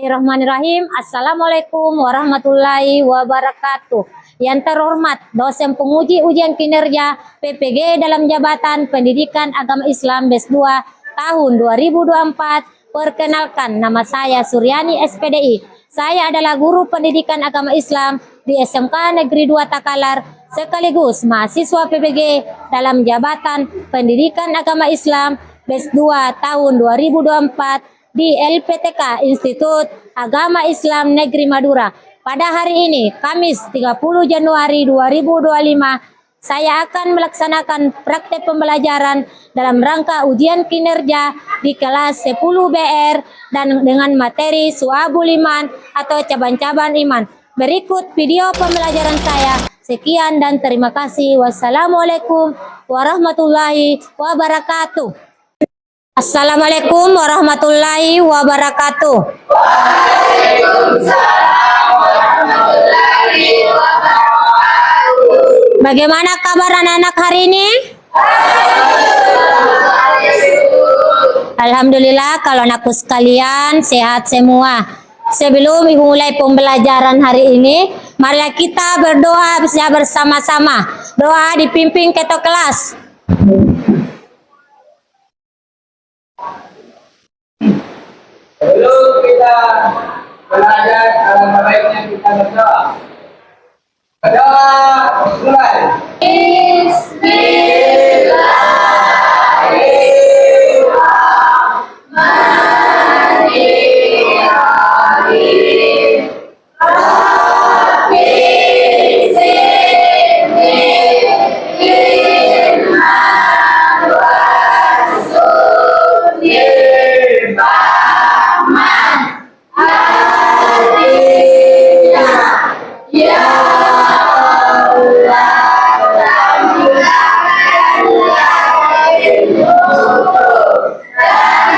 Bismillahirrahmanirrahim. Assalamualaikum warahmatullahi wabarakatuh. Yang terhormat dosen penguji ujian kinerja PPG dalam jabatan Pendidikan Agama Islam BES 2 tahun 2024. Perkenalkan, nama saya Suryani SPDI. Saya adalah guru pendidikan agama Islam di SMK Negeri 2 Takalar sekaligus mahasiswa PPG dalam jabatan Pendidikan Agama Islam BES 2 tahun 2024 di LPTK Institut Agama Islam Negeri Madura. Pada hari ini, Kamis 30 Januari 2025, saya akan melaksanakan praktek pembelajaran dalam rangka ujian kinerja di kelas 10 BR dan dengan materi Su'abul Iman atau cabang-cabang iman. Berikut video pembelajaran saya. Sekian dan terima kasih. Wassalamualaikum warahmatullahi wabarakatuh. Assalamualaikum warahmatullahi wabarakatuh. Waalaikumsalam warahmatullahi wabarakatuh. Bagaimana kabar anak-anak hari ini? Alhamdulillah, kalau anakku sekalian sehat semua. Sebelum mulai pembelajaran hari ini, marilah kita berdoa bersama-sama. Doa dipimpin ketua kelas. Sebelum kita belajar, alangkah baiknya kita berdoa. Berdoa mulai. Bismillahirrahmanirrahim. Rabbi zidni ilman warzuqni fahman. Artinya, ya Allah, tambahkanlah ilmuku dan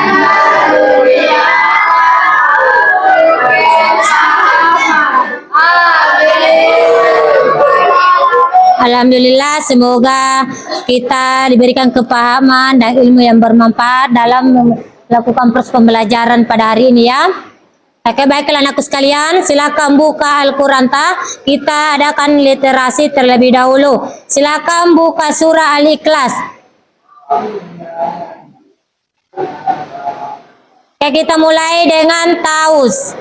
Alhamdulillah, semoga kita diberikan kepahaman dan ilmu yang bermanfaat dalam melakukan proses pembelajaran pada hari ini ya. Oke, baiklah anakku sekalian, silakan buka Al-Quran. Kita adakan literasi terlebih dahulu. Silakan buka surah Al-Ikhlas. Oke, kita mulai dengan Taus.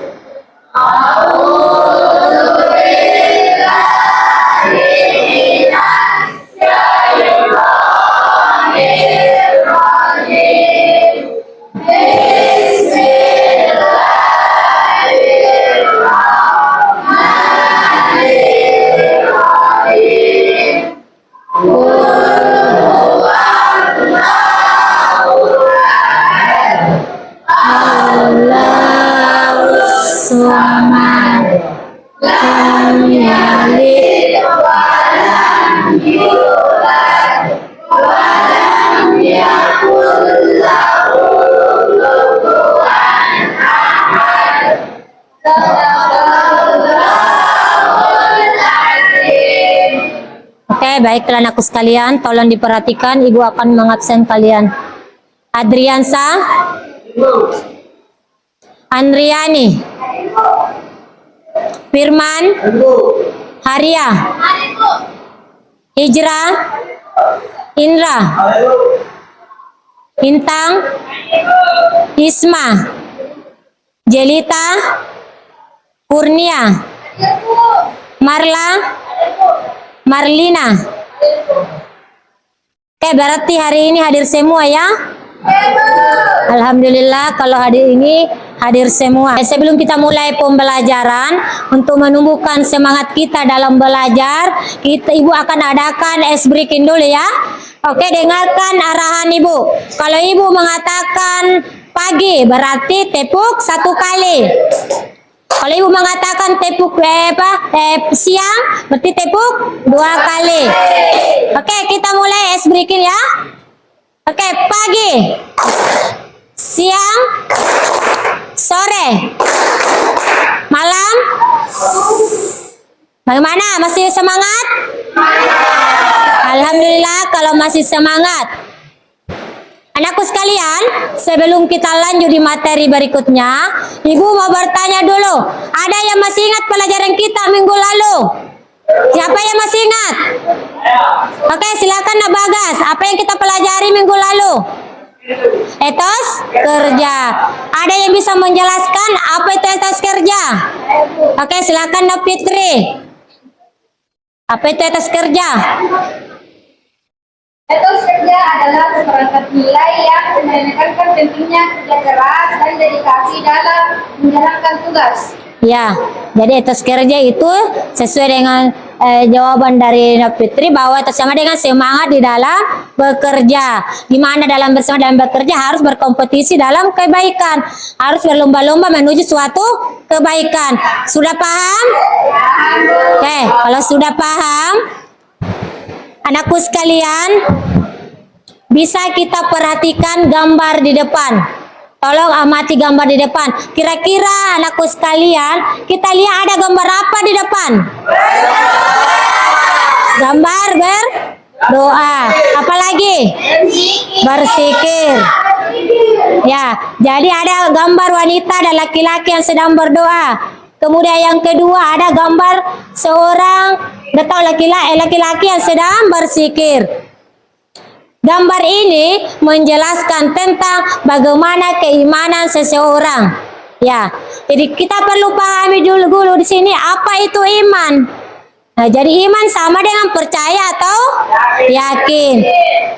Oke, baiklah anakku sekalian, tolong diperhatikan, ibu akan mengabsen kalian. Adriansa, Andriani, Firman, Haria, Hijrah, Indra, Intang, Isma, Jelita, Kurnia, Marla, Marlina. Oke, berarti hari ini hadir semua ya? Alhamdulillah, kalau hadir ini hadir semua. Sebelum kita mulai pembelajaran, untuk menumbuhkan semangat kita dalam belajar, ibu akan adakan ice breaking dulu ya. Oke, dengarkan arahan ibu. Kalau ibu mengatakan pagi, berarti tepuk 1 kali. Kalau ibu mengatakan tepuk siang, berarti tepuk 2 kali. Oke, kita mulai ice breaking ya. Oke, pagi, siang, sore, malam. Bagaimana? Masih semangat? Alhamdulillah kalau masih semangat. Anakku sekalian, sebelum kita lanjut di materi berikutnya, Ibu mau bertanya dulu. Ada yang masih ingat pelajaran kita minggu lalu? Siapa yang masih ingat? Oke, silakan Nak Bagas. Apa yang kita pelajari minggu lalu? Etos kerja. Ada yang bisa menjelaskan apa itu etos kerja? Oke, silakan Nak Fitri. Apa itu etos kerja? Etos kerja adalah seperangkat nilai yang menekankan pentingnya kerja keras dan dedikasi dalam menjalankan tugas. Ya, jadi etos kerja itu sesuai dengan jawaban dari Nak Fitri bahwa itu sama dengan semangat di dalam bekerja. Di mana dalam bersama dalam bekerja harus berkompetisi dalam kebaikan, harus berlomba-lomba menuju suatu kebaikan. Sudah paham? Oke, kalau sudah paham, anakku sekalian, bisa kita perhatikan gambar di depan. Tolong amati gambar di depan. Kira-kira anakku sekalian, kita lihat ada gambar apa di depan? Gambar berdoa. Apalagi? Bersikir. Ya, jadi ada gambar wanita dan laki-laki yang sedang berdoa. Kemudian yang kedua ada gambar seorang atau laki-laki yang sedang bersikir. Gambar ini menjelaskan tentang bagaimana keimanan seseorang. Ya, jadi kita perlu pahami dulu di sini apa itu iman. Nah, jadi iman sama dengan percaya atau yakin.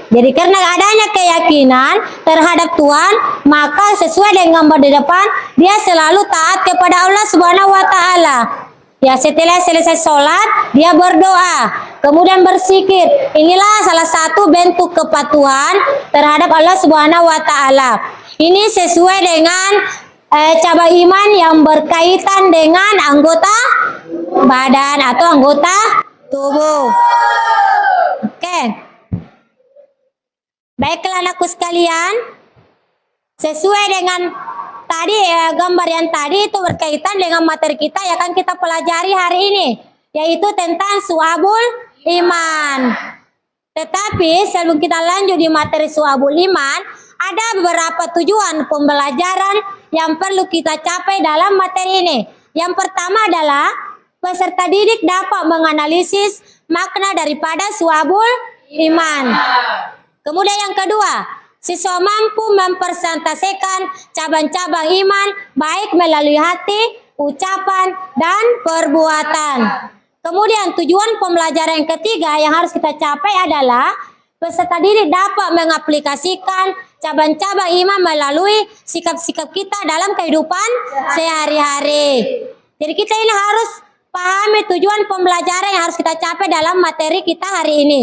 Jadi karena adanya keyakinan terhadap Tuhan, maka sesuai dengan gambar di depan, dia selalu taat kepada Allah Subhanahu wa taala. Ya, setelah selesai sholat, dia berdoa, kemudian bersikir. Inilah salah satu bentuk kepatuhan terhadap Allah Subhanahu wa taala. Ini sesuai dengan cabang iman yang berkaitan dengan anggota badan atau anggota tubuh. Oke. Baiklah anakku sekalian, sesuai dengan tadi gambar yang tadi itu berkaitan dengan materi kita yang akan kita pelajari hari ini, yaitu tentang su'abul iman. Tetapi sebelum kita lanjut di materi su'abul iman, ada beberapa tujuan pembelajaran yang perlu kita capai dalam materi ini. Yang pertama adalah peserta didik dapat menganalisis makna daripada su'abul iman. Kemudian yang kedua, siswa mampu mempresentasikan cabang-cabang iman baik melalui hati, ucapan, dan perbuatan. Kemudian tujuan pembelajaran yang ketiga yang harus kita capai adalah peserta didik dapat mengaplikasikan cabang-cabang iman melalui sikap-sikap kita dalam kehidupan sehari-hari. Jadi kita ini harus pahami tujuan pembelajaran yang harus kita capai dalam materi kita hari ini.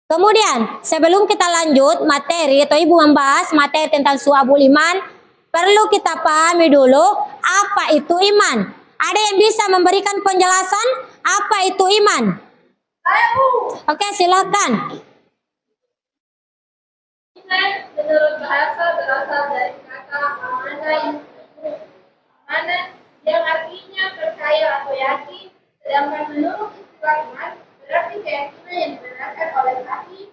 Kemudian, sebelum kita lanjut materi atau Ibu membahas materi tentang su'abul iman, perlu kita pahami dulu apa itu iman. Ada yang bisa memberikan penjelasan apa itu iman? Oke, silakan. Iman menurut bahasa berasal dari kata amanah yang artinya percaya atau yakin, sedangkan menurut istilah iman berarti keyakinan yang dibenarkan oleh hati,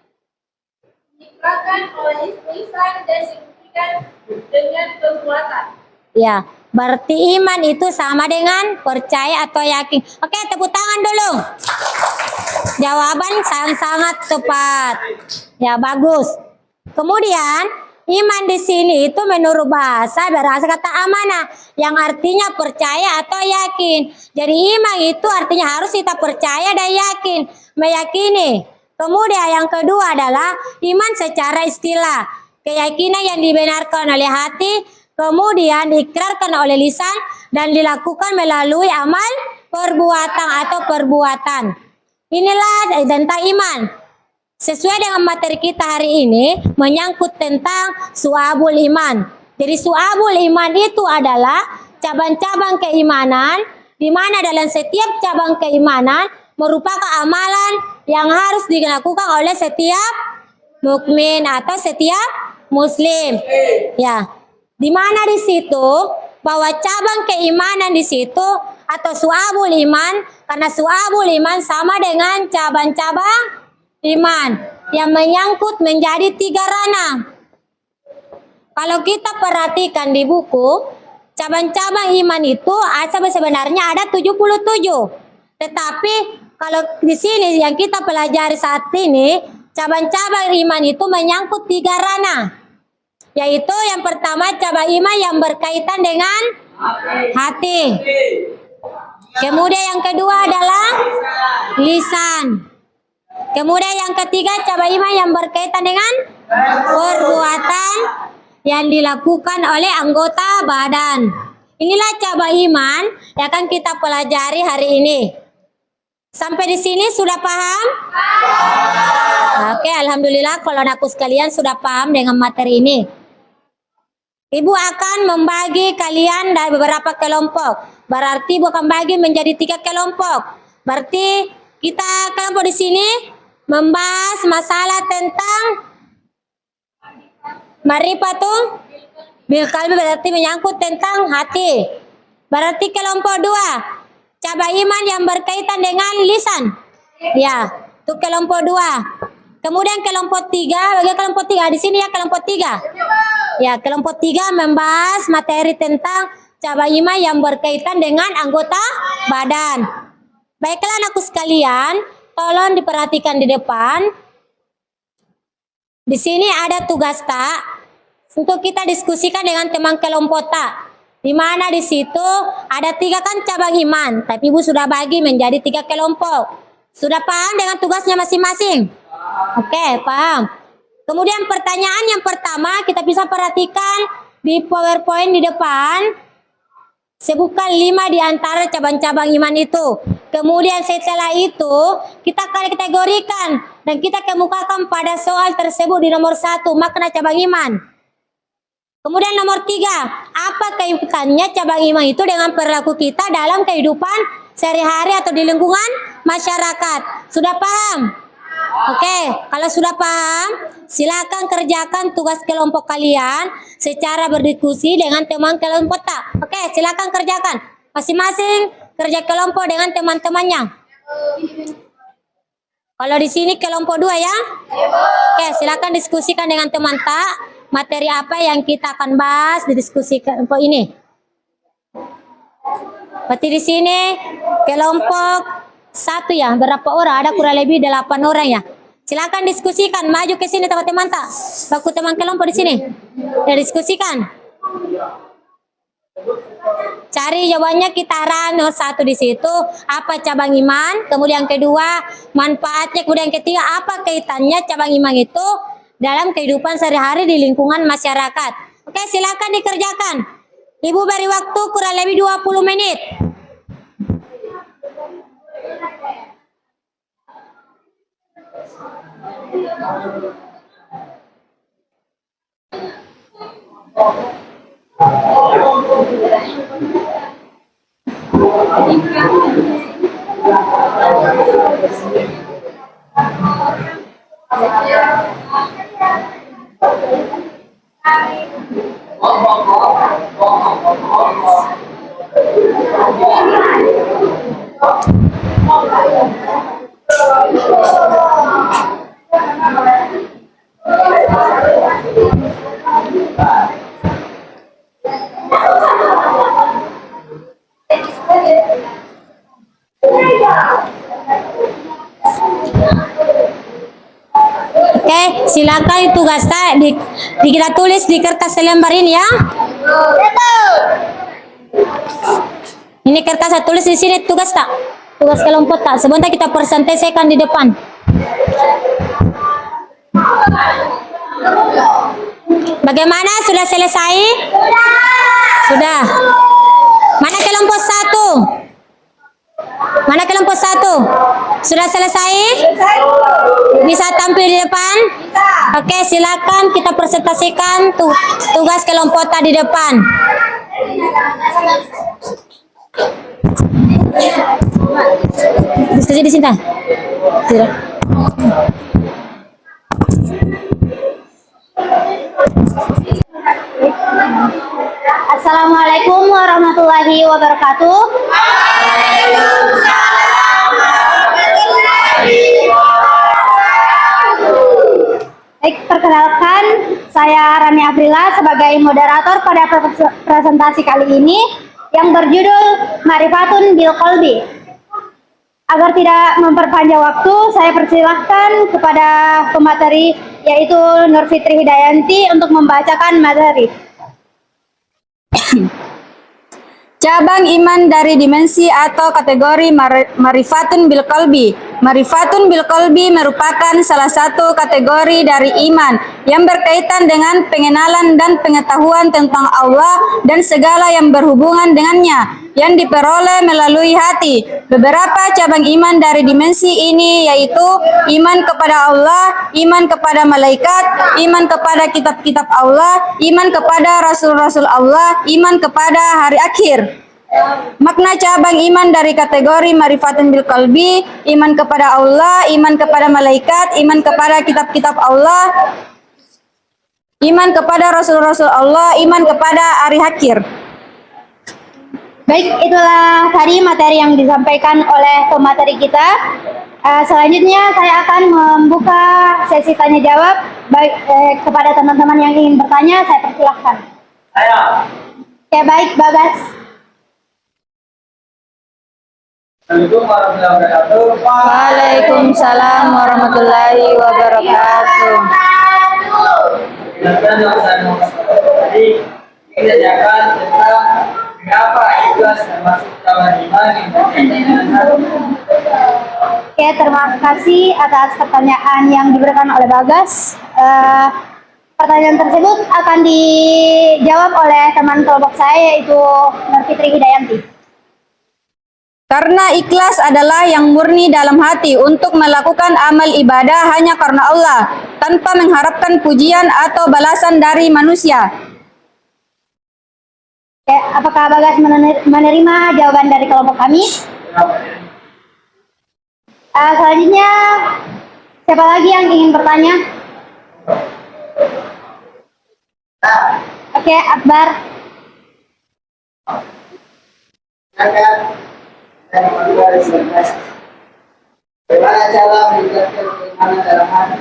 diikrarkan oleh lisan dan dibuktikan dengan perbuatan. Ya, berarti iman itu sama dengan percaya atau yakin. Oke, tepuk tangan dulu. Jawaban sangat tepat. Ya, bagus. Kemudian, iman di sini itu menurut bahasa berasal kata amanah yang artinya percaya atau yakin. Jadi iman itu artinya harus kita percaya dan yakin, meyakini. Kemudian yang kedua adalah iman secara istilah, keyakinan yang dibenarkan oleh hati, kemudian diikrarkan oleh lisan dan dilakukan melalui amal perbuatan atau perbuatan. Inilah tentang iman. Sesuai dengan materi kita hari ini menyangkut tentang su'abul iman. Jadi su'abul iman itu adalah cabang-cabang keimanan di mana dalam setiap cabang keimanan merupakan amalan yang harus dilakukan oleh setiap mukmin atau setiap muslim. Ya. Di mana di situ bahwa cabang keimanan di situ atau su'abul iman, karena su'abul iman sama dengan cabang-cabang iman. yang menyangkut menjadi 3 ranah. Kalau kita perhatikan di buku, cabang-cabang iman itu sebenarnya ada 77. Tetapi kalau di sini yang kita pelajari saat ini, cabang-cabang iman itu menyangkut 3 ranah. Yaitu yang pertama cabang iman yang berkaitan dengan hati. Kemudian yang kedua adalah lisan. Kemudian yang ketiga cabang iman yang berkaitan dengan perbuatan yang dilakukan oleh anggota badan. Inilah cabang iman yang akan kita pelajari hari ini. Sampai di sini sudah paham? Oke, alhamdulillah kalau anakku sekalian sudah paham dengan materi ini. Ibu akan membagi kalian dari beberapa kelompok. Berarti Ibu akan bagi menjadi 3 kelompok. Berarti kita kelompok di sini membahas masalah tentang Marifatul bil qalbi, berarti menyangkut tentang hati. Berarti kelompok 2 cabang iman yang berkaitan dengan lisan. Ya, itu kelompok 2. Kemudian kelompok 3, bagi kelompok 3 di sini ya kelompok 3. Ya, kelompok 3 membahas materi tentang cabang iman yang berkaitan dengan anggota badan. Baiklah anakku sekalian, tolong diperhatikan di depan. Di sini ada tugas tak untuk kita diskusikan dengan teman kelompok tak. Di mana di situ ada 3 kan cabang iman, tapi Ibu sudah bagi menjadi 3 kelompok. Sudah paham dengan tugasnya masing-masing? Oke, paham. Kemudian pertanyaan yang pertama kita bisa perhatikan di PowerPoint di depan. Sebutkan 5 di antara cabang-cabang iman itu. Kemudian setelah itu kita akan kategorikan dan kita kemukakan pada soal tersebut di nomor 1 makna cabang iman. Kemudian nomor 3, apa kaitannya cabang iman itu dengan perilaku kita dalam kehidupan sehari-hari atau di lingkungan masyarakat. Sudah paham? Oke, kalau sudah paham, silakan kerjakan tugas kelompok kalian secara berdiskusi dengan teman kelompok tak. Oke, silakan kerjakan. Masing-masing kerja kelompok dengan teman-temannya. Kalau di sini kelompok 2 ya. Oke, silakan diskusikan dengan teman tak. Materi apa yang kita akan bahas di diskusi kelompok ini. Berarti di sini kelompok 1 ya. Berapa orang? Ada kurang lebih 8 orang ya. Silakan diskusikan. Maju ke sini teman-teman tak. Baku teman kelompok di sini. Ya, diskusikan. Cari jawabannya kita nomor 1 di situ. Apa cabang iman? Kemudian yang kedua manfaatnya. Kemudian yang ketiga apa kaitannya cabang iman itu dalam kehidupan sehari-hari di lingkungan masyarakat. Oke, silakan dikerjakan. Ibu beri waktu kurang lebih 20 menit. Oke, silakan tugas kita tulis di kertas selembar ini ya. Ini kertas saya tulis di sini tugas tak? Tugas kelompok tak? Sebentar kita presentasikan di depan. Bagaimana? Sudah selesai? Sudah. Mana kelompok 1? Mana kelompok 1? Sudah selesai? Bisa tampil di depan? Oke, silakan kita presentasikan tugas kelompok tadi di depan. Diskusi di sini. Assalamualaikum warahmatullahi wabarakatuh. Baik, perkenalkan saya Rani Afrila sebagai moderator pada presentasi kali ini yang berjudul Marifatun bil Qalbi. Agar tidak memperpanjang waktu, saya persilahkan kepada pemateri yaitu Nur Fitri Hidayanti untuk membacakan materi. Cabang iman dari dimensi atau kategori Marifatun bil Qalbi. Marifatun bil Qalbi merupakan salah satu kategori dari iman yang berkaitan dengan pengenalan dan pengetahuan tentang Allah dan segala yang berhubungan dengannya yang diperoleh melalui hati. Beberapa cabang iman dari dimensi ini yaitu iman kepada Allah, iman kepada malaikat, iman kepada kitab-kitab Allah, iman kepada rasul-rasul Allah, iman kepada hari akhir. Makna cabang iman dari kategori Marifatun bil Qalbi: iman kepada Allah, iman kepada malaikat, iman kepada kitab-kitab Allah, iman kepada rasul-rasul Allah, iman kepada hari akhir. Baik, itulah tadi materi yang disampaikan oleh pemateri kita. Selanjutnya saya akan membuka sesi tanya jawab. Baik, kepada teman-teman yang ingin bertanya, saya persilahkan. Ayo. Oke, baik, Bagas. Assalamualaikum warahmatullahi wabarakatuh. Waalaikumsalam warahmatullahi wabarakatuh. Silakan yang saya mau tadi ingin ditanyakan tentang mengapa ikhlas termasuk cabang iman yang berkaitan dengan hati. Oke, terima kasih atas pertanyaan yang diberikan oleh Bagas. Pertanyaan tersebut akan dijawab oleh teman kelompok saya yaitu Nur Fitri Hidayanti. Karena ikhlas adalah yang murni dalam hati untuk melakukan amal ibadah hanya karena Allah, tanpa mengharapkan pujian atau balasan dari manusia. Oke, apakah Bagas menerima jawaban dari kelompok kami? Selanjutnya, siapa lagi yang ingin bertanya? Oke, Akbar. Silakan. Dan kedua disebutkan bagaimana cara meningkatkan keimanan dalam hati.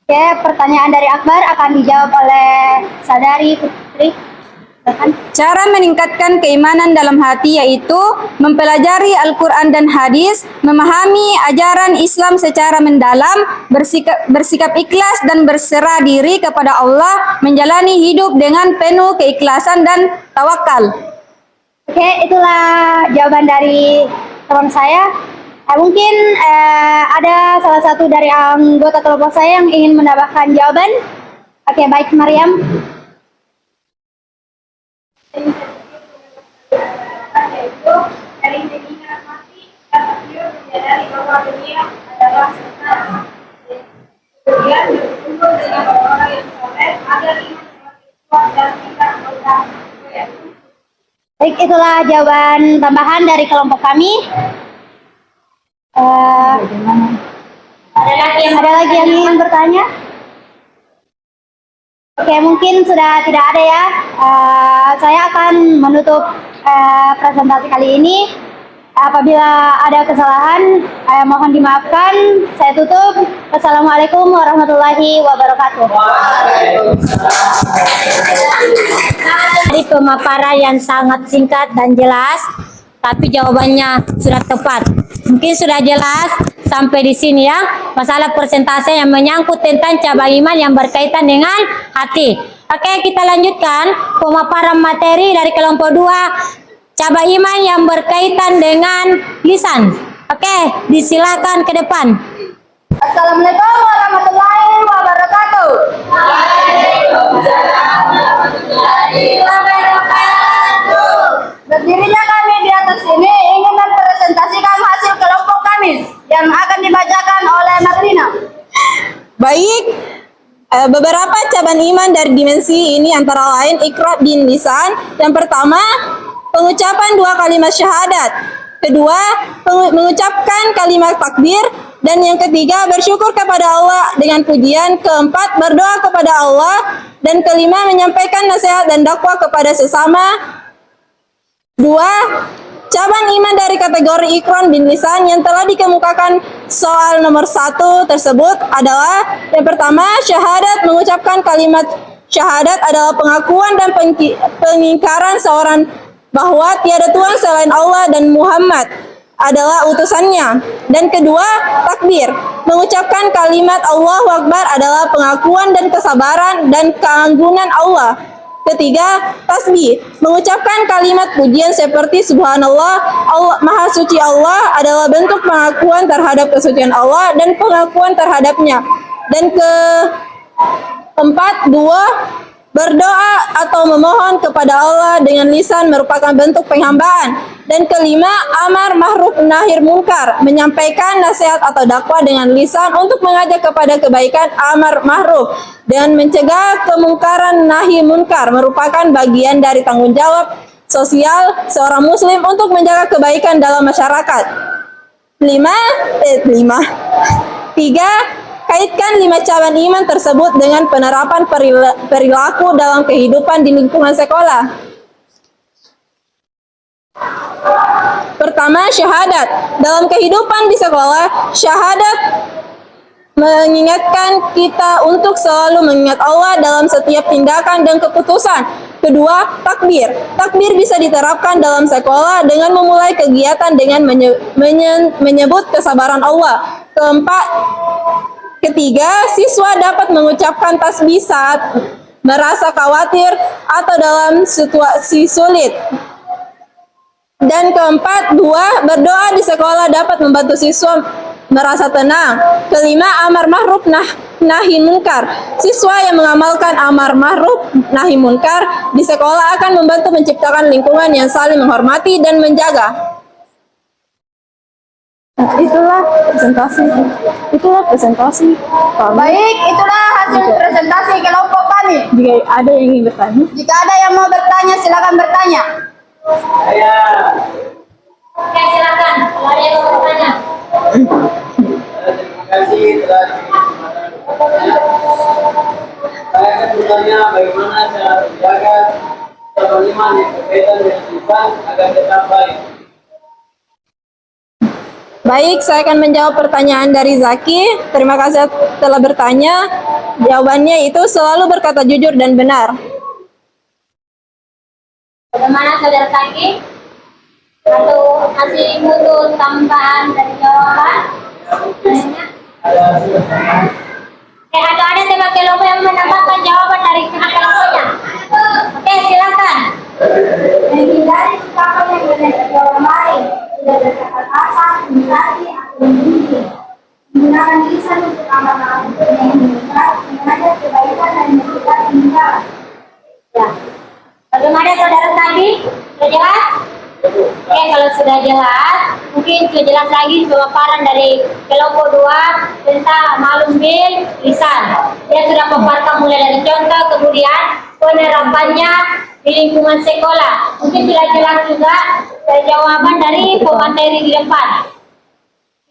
Oke, pertanyaan dari Akbar akan dijawab oleh Sadari Putri. Cara meningkatkan keimanan dalam hati yaitu mempelajari Al-Quran dan hadis, memahami ajaran Islam secara mendalam, bersikap ikhlas dan berserah diri kepada Allah, menjalani hidup dengan penuh keikhlasan dan tawakal. Oke, itulah jawaban dari teman saya. Mungkin ada salah satu dari anggota kelompok saya yang ingin menambahkan jawaban. Oke, baik, Mariam. Yaitu dari mengingat mati dan beliau menyadari bahwa dunia adalah sementara. Kemudian berkumpul dengan orang-orang yang soleh agar iman semakin kuat dan tidak mudah. Baik, itulah jawaban tambahan dari kelompok kami. Ada lagi yang ingin bertanya? Oke, mungkin sudah tidak ada ya. Saya akan menutup presentasi kali ini. Apabila ada kesalahan, mohon dimaafkan. Saya tutup. Wassalamualaikum warahmatullahi wabarakatuh. Dari pemaparan yang sangat singkat dan jelas, tapi jawabannya sudah tepat. Mungkin sudah jelas sampai di sini ya, masalah persentase yang menyangkut tentang cabang iman yang berkaitan dengan hati. Oke, kita lanjutkan pemaparan materi dari kelompok 2, cabang iman yang berkaitan dengan lisan. Oke, disilakan ke depan. Assalamualaikum warahmatullahi wabarakatuh. Waalaikumsalam warahmatullahi wabarakatuh. Berdirinya kami di atas sini ingin mempresentasikan hasil kelompok kami yang akan dibacakan oleh Marlina. Baik, beberapa cabang iman dari dimensi ini antara lain iqrar bin lisan. Yang pertama, pengucapan 2 kalimat syahadat. Kedua, mengucapkan kalimat takbir. Dan yang ketiga, bersyukur kepada Allah dengan pujian. Keempat, berdoa kepada Allah. Dan kelima, menyampaikan nasihat dan dakwah kepada sesama. 2. Cabang iman dari kategori ikron bin lisan yang telah dikemukakan soal nomor 1 tersebut adalah yang pertama, syahadat. Mengucapkan kalimat syahadat adalah pengakuan dan pengingkaran seorang bahwa tiada Tuhan selain Allah dan Muhammad adalah utusannya. Dan kedua, takbir. Mengucapkan kalimat Allahu Akbar adalah pengakuan dan kesabaran dan keagungan Allah. Ketiga, tasbih. Mengucapkan kalimat pujian seperti Subhanallah, Allah, Maha Suci Allah adalah bentuk pengakuan terhadap kesucian Allah dan pengakuan terhadapnya. Dan keempat, dua, berdoa atau memohon kepada Allah dengan lisan merupakan bentuk penghambaan. Dan kelima, amar ma'ruf nahi munkar, menyampaikan nasihat atau dakwah dengan lisan untuk mengajak kepada kebaikan, amar ma'ruf, dan mencegah kemungkaran nahi munkar merupakan bagian dari tanggung jawab sosial seorang muslim untuk menjaga kebaikan dalam masyarakat. Tiga, kaitkan 5 cabang iman tersebut dengan penerapan perilaku dalam kehidupan di lingkungan sekolah. Pertama, syahadat. Dalam kehidupan di sekolah, syahadat mengingatkan kita untuk selalu mengingat Allah dalam setiap tindakan dan keputusan. Kedua, takbir. Takbir bisa diterapkan dalam sekolah dengan memulai kegiatan dengan menyebut kesabaran Allah. Ketiga, siswa dapat mengucapkan tasbih saat merasa khawatir atau dalam situasi sulit. Dan keempat, dua, berdoa di sekolah dapat membantu siswa merasa tenang. Kelima, amar ma'ruf nahi munkar. Siswa yang mengamalkan amar ma'ruf nahi munkar di sekolah akan membantu menciptakan lingkungan yang saling menghormati dan menjaga. Itulah presentasi. Baik, itulah hasil presentasi kelompok kami. Jika ada yang ingin bertanya. Jika ada yang mau bertanya, silakan bertanya. Saya. Oke, silakan. Kalau ada yang mau bertanya. Terima kasih telah diberi kesempatan. Saya akan bertanya bagaimana cara menjaga cabang iman yang berkaitan dengan lisan agar tetap baik. Baik, saya akan menjawab pertanyaan dari Zaki. Terima kasih telah bertanya. Jawabannya itu selalu berkata jujur dan benar. Bagaimana saudara Zaki? Atau kasih mutu tambahan dari jawaban? Ada tema kelompok yang menambahkan jawaban dari pihak kelompoknya. Oke, silakan. Menghindari ucapan yang menyakiti orang lain, tidak berkata kasar, menghindari atau membenci. Menggunakan lisan untuk amar ma'ruf nahi munkar, mengajak kebaikan dan mencegah kemungkaran. Ya. Bagaimana saudara Zaki? Sudah jelas? Oke, kalau sudah jelas, mungkin sudah jelas lagi pemaparan dari kelompok 2 tentang malum bil lisan. Dia sudah paparkan mulai dari contoh, kemudian penerapannya di lingkungan sekolah. Mungkin sudah jelas juga jawaban dari pemateri di depan.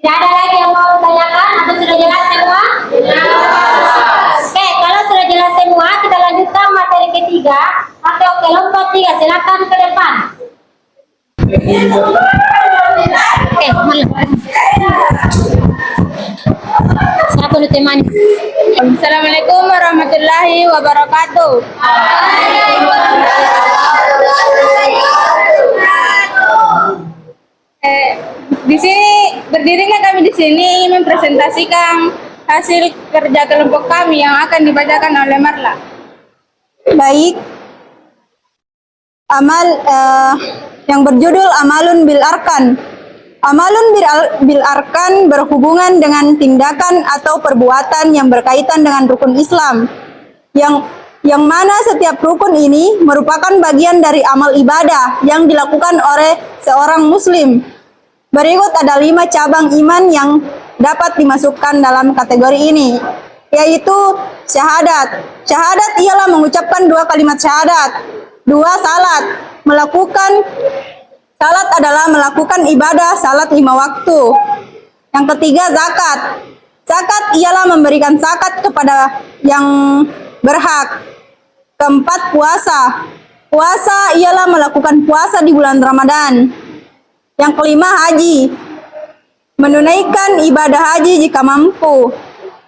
Tidak ada lagi yang mau ditanyakan atau sudah jelas semua? Oke, kalau sudah jelas semua, kita lanjutkan materi ketiga atau kelompok 3. Silakan ke depan. Siapa lu temani? Assalamualaikum warahmatullahi wabarakatuh. Di sini berdirinya kami di sini mempresentasikan hasil kerja kelompok kami yang akan dibacakan oleh Marla. Baik. Yang berjudul Amalun bil Arkan. Amalun bil Arkan berhubungan dengan tindakan atau perbuatan yang berkaitan dengan rukun Islam. Yang mana setiap rukun ini merupakan bagian dari amal ibadah yang dilakukan oleh seorang muslim. Berikut ada 5 cabang iman yang dapat dimasukkan dalam kategori ini, yaitu syahadat. Syahadat ialah mengucapkan 2 kalimat syahadat. 2, salat. Salat adalah melakukan ibadah salat 5 waktu. Yang ketiga, zakat. Zakat ialah memberikan zakat kepada yang berhak. Keempat, puasa. Puasa ialah melakukan puasa di bulan Ramadan. Yang kelima, haji. Menunaikan ibadah haji jika mampu.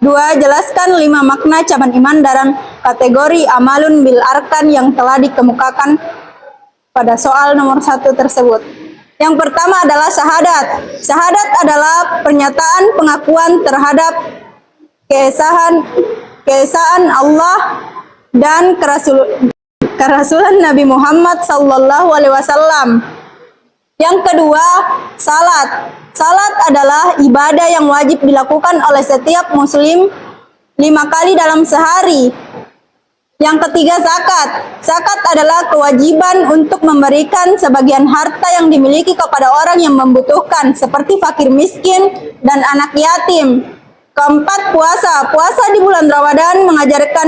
2. Jelaskan 5 makna cabang iman dalam kategori amalun bil arkan yang telah dikemukakan pada soal nomor 1 tersebut. Yang pertama adalah syahadat. Syahadat adalah pernyataan pengakuan terhadap keesaan Allah dan kerasulan Nabi Muhammad sallallahu alaihi wasallam. Yang kedua, salat. Salat adalah ibadah yang wajib dilakukan oleh setiap muslim 5 kali dalam sehari. Yang ketiga, zakat. Zakat adalah kewajiban untuk memberikan sebagian harta yang dimiliki kepada orang yang membutuhkan, seperti fakir miskin dan anak yatim. Keempat, puasa. Puasa di bulan Ramadan mengajarkan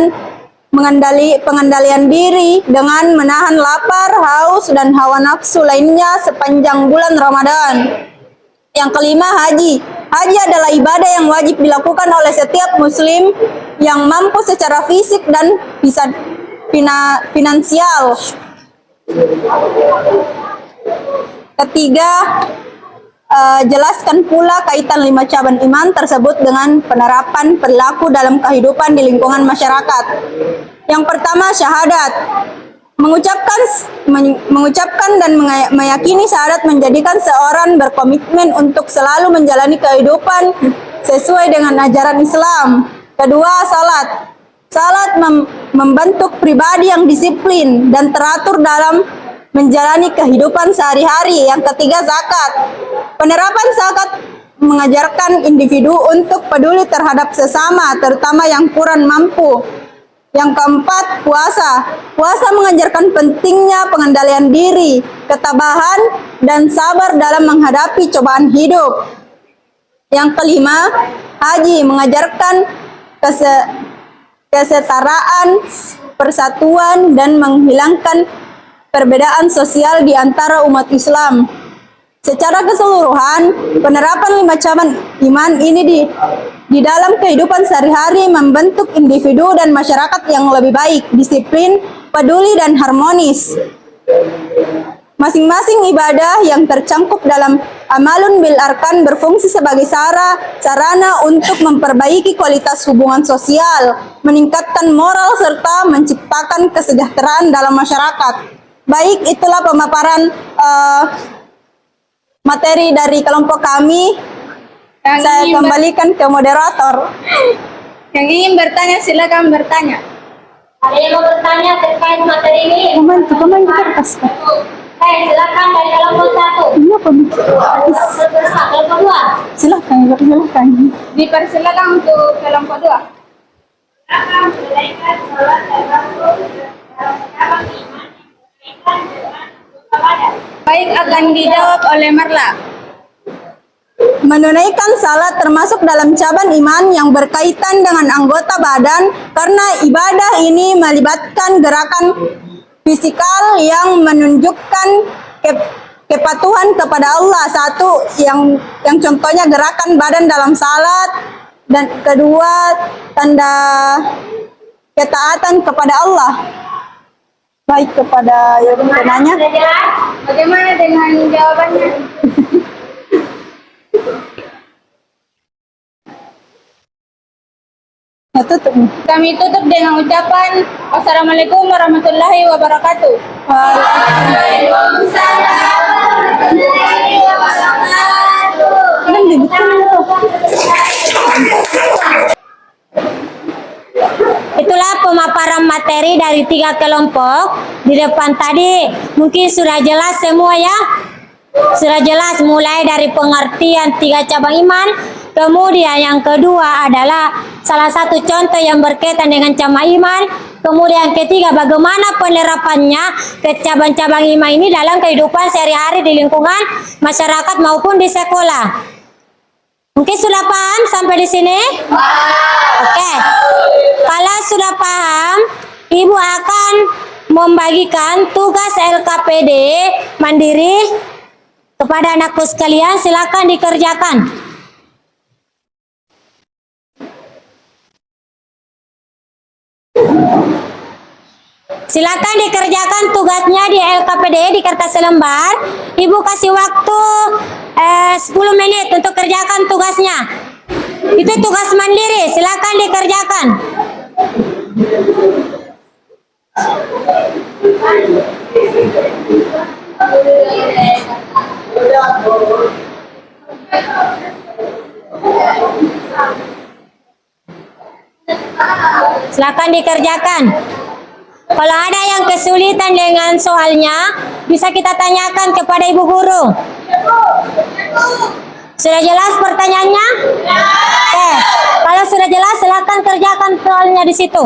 pengendalian diri dengan menahan lapar, haus, dan hawa nafsu lainnya sepanjang bulan Ramadan. Yang kelima, haji. Haji adalah ibadah yang wajib dilakukan oleh setiap muslim yang mampu secara fisik dan finansial. Ketiga, jelaskan pula kaitan 5 cabang iman tersebut dengan penerapan perilaku dalam kehidupan di lingkungan masyarakat. Yang pertama, syahadat. Mengucapkan dan meyakini syahadat menjadikan seorang berkomitmen untuk selalu menjalani kehidupan sesuai dengan ajaran Islam. Kedua, salat. Salat membentuk pribadi yang disiplin dan teratur dalam menjalani kehidupan sehari-hari. Yang ketiga, zakat. Penerapan zakat mengajarkan individu untuk peduli terhadap sesama, terutama yang kurang mampu. Yang keempat, puasa. Puasa mengajarkan pentingnya pengendalian diri, ketabahan, dan sabar dalam menghadapi cobaan hidup. Yang kelima, haji mengajarkan kesetaraan, persatuan, dan menghilangkan perbedaan sosial di antara umat Islam. Secara keseluruhan, penerapan 5 cabang iman ini di dalam kehidupan sehari-hari membentuk individu dan masyarakat yang lebih baik, disiplin, peduli, dan harmonis. Masing-masing ibadah yang tercangkup dalam amalun bil arkan berfungsi sebagai sarana untuk memperbaiki kualitas hubungan sosial, meningkatkan moral, serta menciptakan kesejahteraan dalam masyarakat. Baik, itulah pemaparan materi dari kelompok kami. Saya kembalikan ke moderator. Yang ingin bertanya silakan bertanya. Ada yang mau bertanya terkait materi ini? Komen kertas. Baik, silakan dari kelompok 1. Iya, Pak. Kelompok 2. Silakan. Dipersilakan untuk kelompok 2. Akan menunaikan salat dan rasul dalam cabang iman yang berkaitan dengan ibadah. Baik, akan dijawab oleh Marla. Menunaikan salat termasuk dalam cabang iman yang berkaitan dengan anggota badan karena ibadah ini melibatkan gerakan fisikal yang menunjukkan kepatuhan kepada Allah. Satu, yang contohnya gerakan badan dalam salat, dan kedua, tanda ketaatan kepada Allah. Baik, kepada yang penanya. Bagaimana dengan jawabannya? Kami tutup dengan ucapan wassalamualaikum warahmatullahi wabarakatuh. Waalaikumsalam warahmatullahi wabarakatuh. Itulah pemaparan materi dari 3 kelompok di depan tadi. Mungkin sudah jelas semua ya? Sudah jelas mulai dari pengertian 3 cabang iman. Kemudian yang kedua adalah salah satu contoh yang berkaitan dengan cabang iman. Kemudian yang ketiga, bagaimana penerapannya ke cabang-cabang iman ini dalam kehidupan sehari-hari di lingkungan masyarakat maupun di sekolah. Mungkin sudah paham sampai di sini? Oke. Kalau sudah paham, Ibu akan membagikan tugas LKPD mandiri kepada anakku sekalian. Silakan dikerjakan. Silakan dikerjakan tugasnya di LKPD di kertas selembar. Ibu kasih waktu 10 menit untuk kerjakan tugasnya. Itu tugas mandiri, silakan dikerjakan. Silakan dikerjakan. Kalau ada yang kesulitan dengan soalnya, bisa kita tanyakan kepada ibu guru. Sudah jelas pertanyaannya? Oke. Kalau sudah jelas, silakan kerjakan soalnya di situ.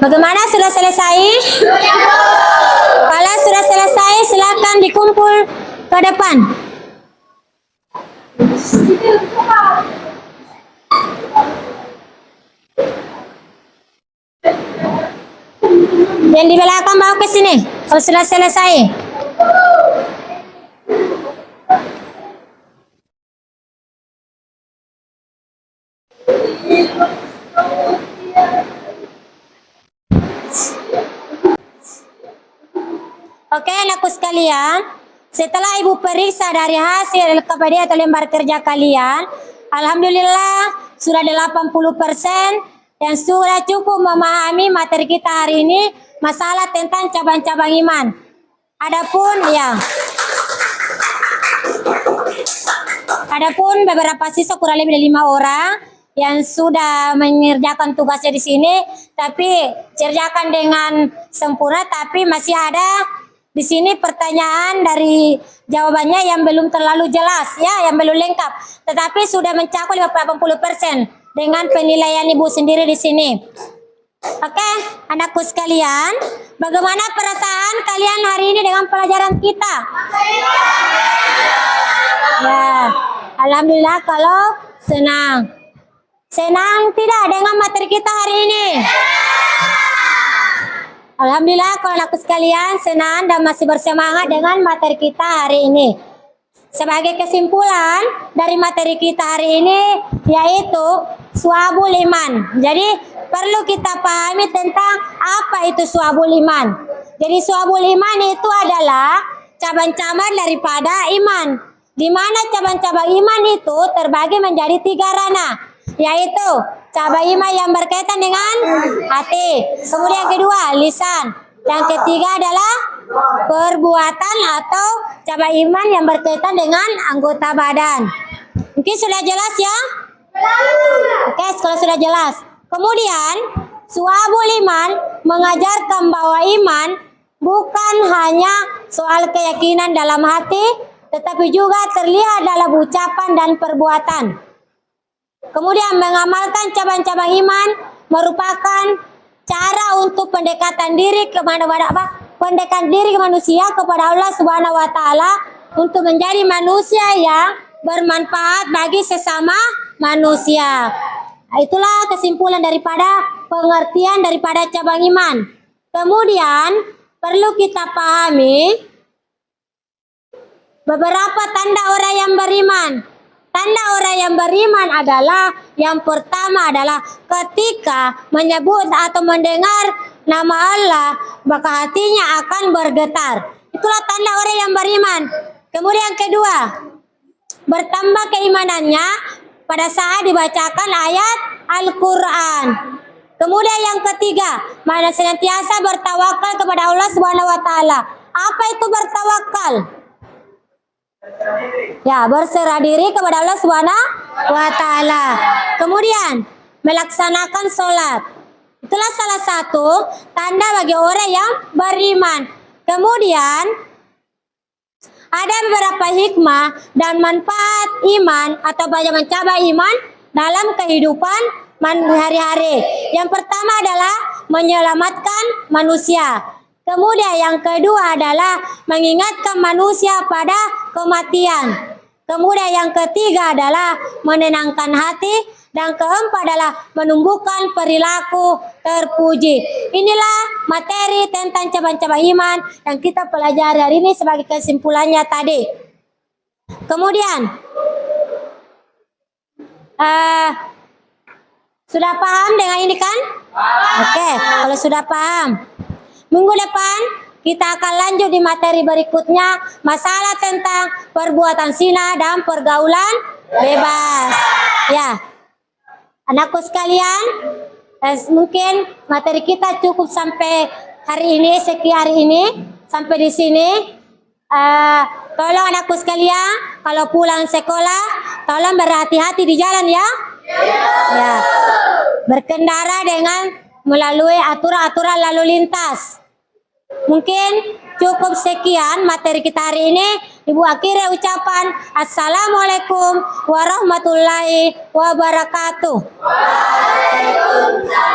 Bagaimana, sudah selesai? Kalau sudah selesai, silakan dikumpul ke depan. Yang di belakang bawa ke sini. Kalau sudah selesai. Oke, anakku sekalian, setelah ibu periksa dari hasil LKPD atau lembar kerja kalian, alhamdulillah sudah 80% dan sudah cukup memahami materi kita hari ini, masalah tentang cabang-cabang iman. Adapun beberapa siswa kurang lebih dari 5 orang yang sudah mengerjakan tugasnya di sini, tapi kerjakan dengan sempurna, tapi masih ada di sini pertanyaan dari jawabannya yang belum terlalu jelas, ya, yang belum lengkap. Tetapi sudah mencakup 80% dengan penilaian ibu sendiri di sini. Oke, anakku sekalian, bagaimana perasaan kalian hari ini dengan pelajaran kita? Ya, alhamdulillah kalau senang. Senang tidak dengan materi kita hari ini? Alhamdulillah kalau anakku sekalian senang dan masih bersemangat dengan materi kita hari ini. Sebagai kesimpulan dari materi kita hari ini yaitu suabul iman. Jadi perlu kita pahami tentang apa itu suabul iman. Jadi suabul iman itu adalah cabang-cabang daripada iman. Di mana cabang-cabang iman itu terbagi menjadi 3 ranah, yaitu cabang iman yang berkaitan dengan hati, kemudian yang kedua lisan, yang ketiga adalah perbuatan atau cabang iman yang berkaitan dengan anggota badan. Mungkin sudah jelas ya? Oke, kalau sudah jelas. Kemudian suabul iman mengajarkan bahwa iman bukan hanya soal keyakinan dalam hati, tetapi juga terlihat dalam ucapan dan perbuatan. Kemudian mengamalkan cabang-cabang iman merupakan cara untuk pendekatan diri pendekatan diri manusia kepada Allah Subhanahu wa taala untuk menjadi manusia yang bermanfaat bagi sesama manusia. Itulah kesimpulan daripada pengertian daripada cabang iman. Kemudian perlu kita pahami beberapa tanda orang yang beriman. Tanda orang yang beriman adalah yang pertama adalah ketika menyebut atau mendengar nama Allah, maka hatinya akan bergetar. Itulah tanda orang yang beriman. Kemudian yang kedua, bertambah keimanannya pada saat dibacakan ayat Al-Quran. Kemudian yang ketiga, mana senantiasa bertawakal kepada Allah Subhanahu wa taala. Apa itu bertawakal? Ya, berserah diri kepada Allah Subhanahu wa taala. Kemudian melaksanakan sholat. Itulah salah satu tanda bagi orang yang beriman. Kemudian Ada beberapa hikmah dan manfaat iman atau banyak mencapai iman dalam kehidupan hari-hari. Yang pertama adalah menyelamatkan manusia. Kemudian yang kedua adalah mengingatkan manusia pada kematian. Kemudian yang ketiga adalah menenangkan hati. Dan keempat adalah menumbuhkan perilaku terpuji. Inilah materi tentang cabang-cabang iman yang kita pelajari hari ini sebagai kesimpulannya tadi. Kemudian, sudah paham dengan ini kan? Oke, kalau sudah paham. Minggu depan kita akan lanjut di materi berikutnya, masalah tentang perbuatan zina dan pergaulan bebas. Ya, anakku sekalian, mungkin materi kita cukup sampai hari ini, sekian hari ini, sampai di sini. Tolong anakku sekalian, kalau pulang sekolah, tolong berhati-hati di jalan ya. Ya, berkendara dengan melalui aturan-aturan lalu lintas. Mungkin cukup sekian materi kita hari ini. Ibu akhiri ucapan Assalamualaikum warahmatullahi wabarakatuh. Waalaikumsalam.